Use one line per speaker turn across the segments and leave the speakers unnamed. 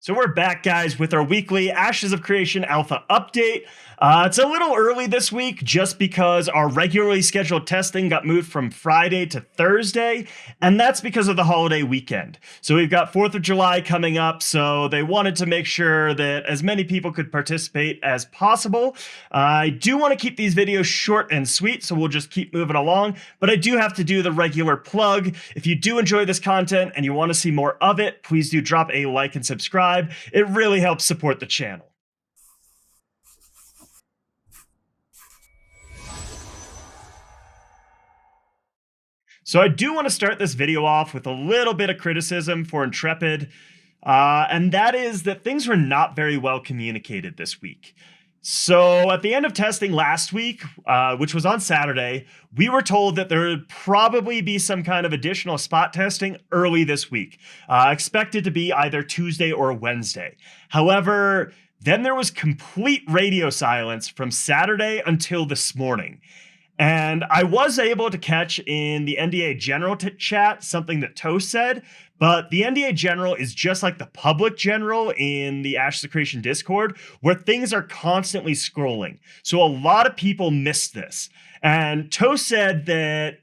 So we're back, guys, with our weekly Ashes of Creation Alpha update. It's a little early this week just because our regularly scheduled testing got moved from Friday to Thursday, and that's because of the holiday weekend. So we've got 4th of July coming up, so they wanted to make sure that as many people could participate as possible. I do want to keep these videos short and sweet, so we'll just keep moving along, but I do have to do the regular plug. If you do enjoy this content and you want to see more of it, please do drop a like and subscribe. It really helps support the channel. So I do want to start this video off with a little bit of criticism for Intrepid, and that is that things were not very well communicated this week. So at the end of testing last week, which was on Saturday, we were told that there would probably be some kind of additional spot testing early this week, expected to be either Tuesday or Wednesday. However, then there was complete radio silence from Saturday until this morning. And I was able to catch in the NDA General chat something that Toast said, but the NDA General is just like the public general in the Ashes of Creation Discord, where things are constantly scrolling. So a lot of people missed this. And Toast said that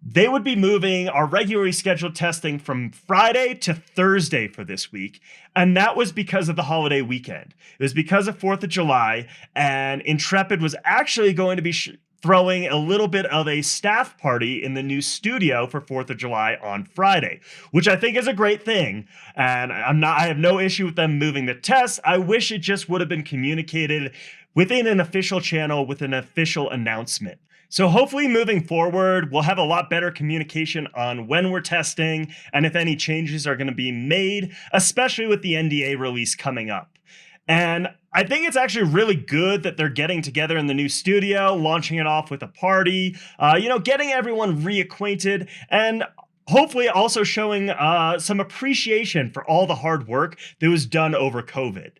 they would be moving our regularly scheduled testing from Friday to Thursday for this week. And that was because of the holiday weekend. It was because of 4th of July, and Intrepid was actually going to be throwing a little bit of a staff party in the new studio for 4th of July on Friday, which I think is a great thing. And I have no issue with them moving the test. I wish it just would have been communicated within an official channel with an official announcement. So hopefully moving forward, we'll have a lot better communication on when we're testing and if any changes are going to be made, especially with the NDA release coming up. And I think it's actually really good that they're getting together in the new studio, launching it off with a party, getting everyone reacquainted, and hopefully also showing some appreciation for all the hard work that was done over COVID.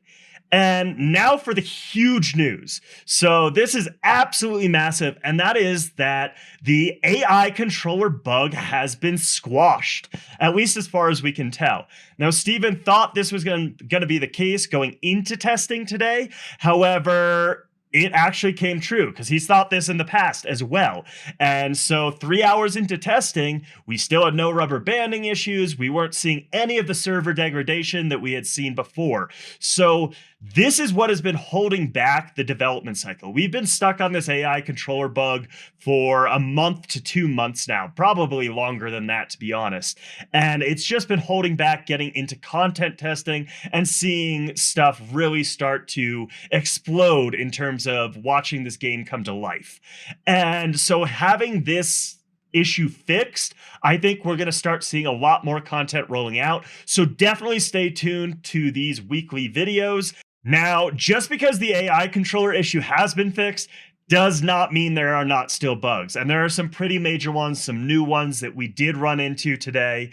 And now for the huge news. So this is absolutely massive, and that is that the AI controller bug has been squashed, at least as far as we can tell. Now, Steven thought this was going to be the case going into testing today. However, it actually came true because he's thought this in the past as well. And so 3 hours into testing, we still had no rubber banding issues. We weren't seeing any of the server degradation that we had seen before. So this is what has been holding back the development cycle. We've been stuck on this AI controller bug for a month to 2 months now, probably longer than that, to be honest. And it's just been holding back getting into content testing and seeing stuff really start to explode in terms of watching this game come to life. And so having this issue fixed, I think we're going to start seeing a lot more content rolling out. So definitely stay tuned to these weekly videos. Now, just because the AI controller issue has been fixed does not mean there are not still bugs. And there are some pretty major ones, some new ones that we did run into today.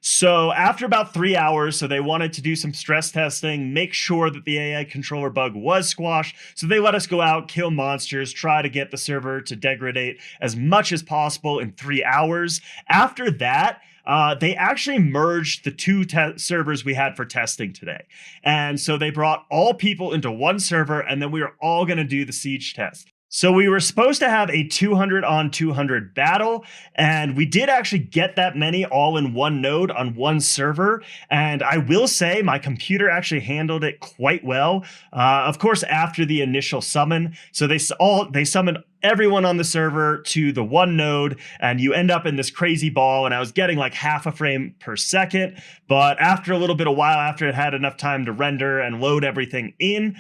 So after about 3 hours, so they wanted to do some stress testing, make sure that the AI controller bug was squashed. So they let us go out, kill monsters, try to get the server to degrade as much as possible in 3 hours. After that, they actually merged the two servers we had for testing today. And so they brought all people into one server, and then we were all going to do the siege test. So we were supposed to have a 200 on 200 battle, and we did actually get that many all in one node on one server. And I will say my computer actually handled it quite well. Of course, after the initial summon. So they summoned everyone on the server to the one node, and you end up in this crazy ball. And I was getting like half a frame per second. But after a little bit of while, after it had enough time to render and load everything in,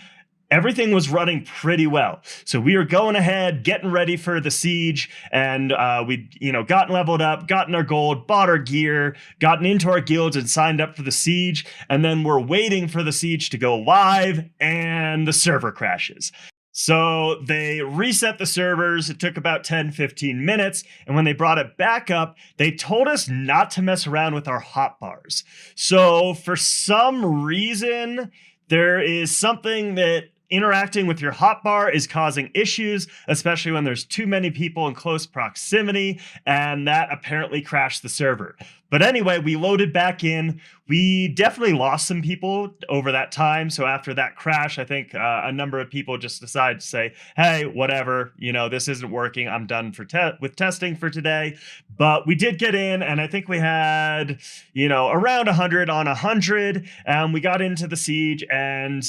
everything was running pretty well. So we were going ahead, getting ready for the siege, and we'd gotten leveled up, gotten our gold, bought our gear, gotten into our guilds and signed up for the siege. And then we're waiting for the siege to go live, and the server crashes. So they reset the servers. It took about 10-15 minutes. And when they brought it back up, they told us not to mess around with our hotbars. So for some reason, there is something that interacting with your hotbar is causing issues, especially when there's too many people in close proximity, and that apparently crashed the server. But anyway, we loaded back in. We definitely lost some people over that time. So after that crash, I think a number of people just decided to say, hey, whatever, this isn't working. I'm done with testing for today. But we did get in, and I think we had, around 100 on 100, and we got into the siege and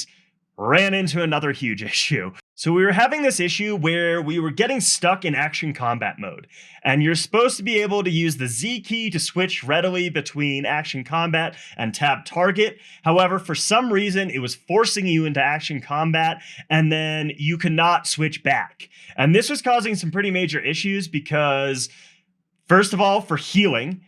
ran into another huge issue. So we were having this issue where we were getting stuck in action combat mode, and you're supposed to be able to use the Z key to switch readily between action combat and tab target. However, for some reason, it was forcing you into action combat, and then you could not switch back. And this was causing some pretty major issues because, first of all, for healing,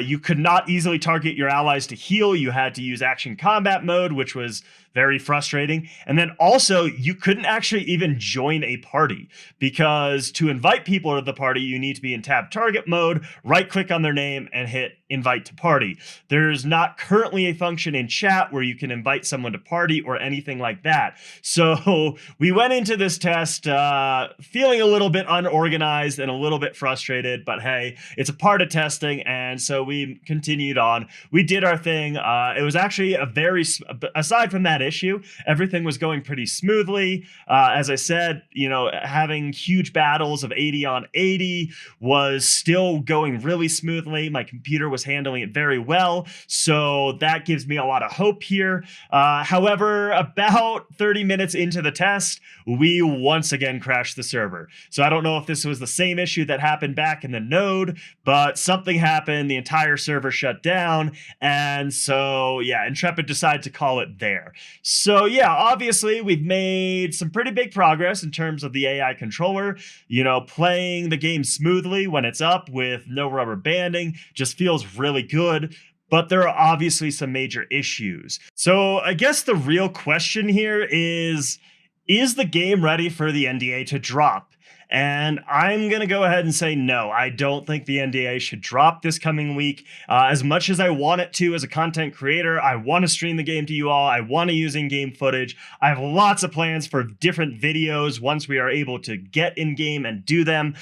you could not easily target your allies to heal. You had to use action combat mode, which was very frustrating. And then also, you couldn't actually even join a party, because to invite people to the party, you need to be in tab target mode, right click on their name, and hit invite to party. There's not currently a function in chat where you can invite someone to party or anything like that. So we went into this test feeling a little bit unorganized and a little bit frustrated, but hey, it's a part of testing, and so we continued on. We did our thing. It was actually aside from that issue, everything was going pretty smoothly. As I said, having huge battles of 80 on 80 was still going really smoothly. My computer was handling it very well, so that gives me a lot of hope here. However, about 30 minutes into the test, we once again crashed the server. So I don't know if this was the same issue that happened back in the node, but something happened. The entire server shut down, and so yeah, Intrepid decided to call it there. So yeah, obviously we've made some pretty big progress in terms of the AI controller. Playing the game smoothly when it's up with no rubber banding just feels really good. But there are obviously some major issues. So I guess the real question here is the game ready for the NDA to drop? And I'm going to go ahead and say no. I don't think the NDA should drop this coming week. As much as I want it to as a content creator, I want to stream the game to you all. I want to use in-game footage. I have lots of plans for different videos once we are able to get in-game and do them.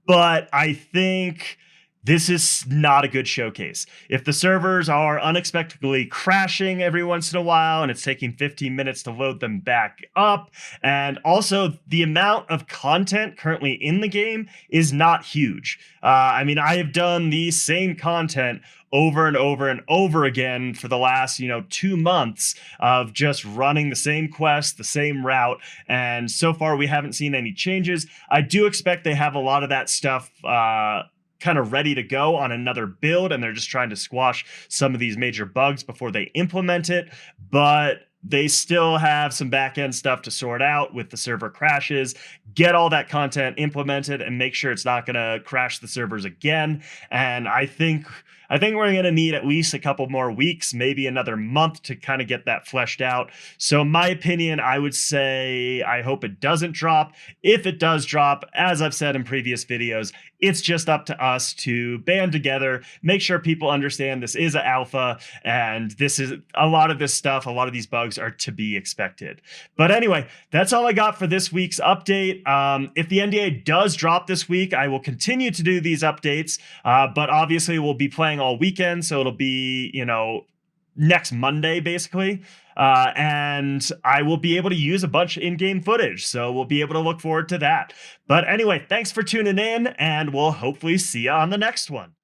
But I think this is not a good showcase. If the servers are unexpectedly crashing every once in a while and it's taking 15 minutes to load them back up, and also the amount of content currently in the game is not huge. I have done the same content over and over and over again for the last, 2 months of just running the same quest, the same route, and so far we haven't seen any changes. I do expect they have a lot of that stuff kind of ready to go on another build, and they're just trying to squash some of these major bugs before they implement it, but they still have some back-end stuff to sort out with the server crashes, get all that content implemented, and make sure it's not going to crash the servers again. And I think we're going to need at least a couple more weeks, maybe another month, to kind of get that fleshed out. So in my opinion, I would say I hope it doesn't drop. If it does drop, as I've said in previous videos, it's just up to us to band together, make sure people understand this is an alpha, and this is a lot of this stuff, a lot of these bugs are to be expected. But anyway, that's all I got for this week's update. If the NDA does drop this week, I will continue to do these updates, but obviously we'll be playing all weekend, so it'll be, next Monday, basically. And I will be able to use a bunch of in-game footage, so we'll be able to look forward to that. But anyway, thanks for tuning in, and we'll hopefully see you on the next one.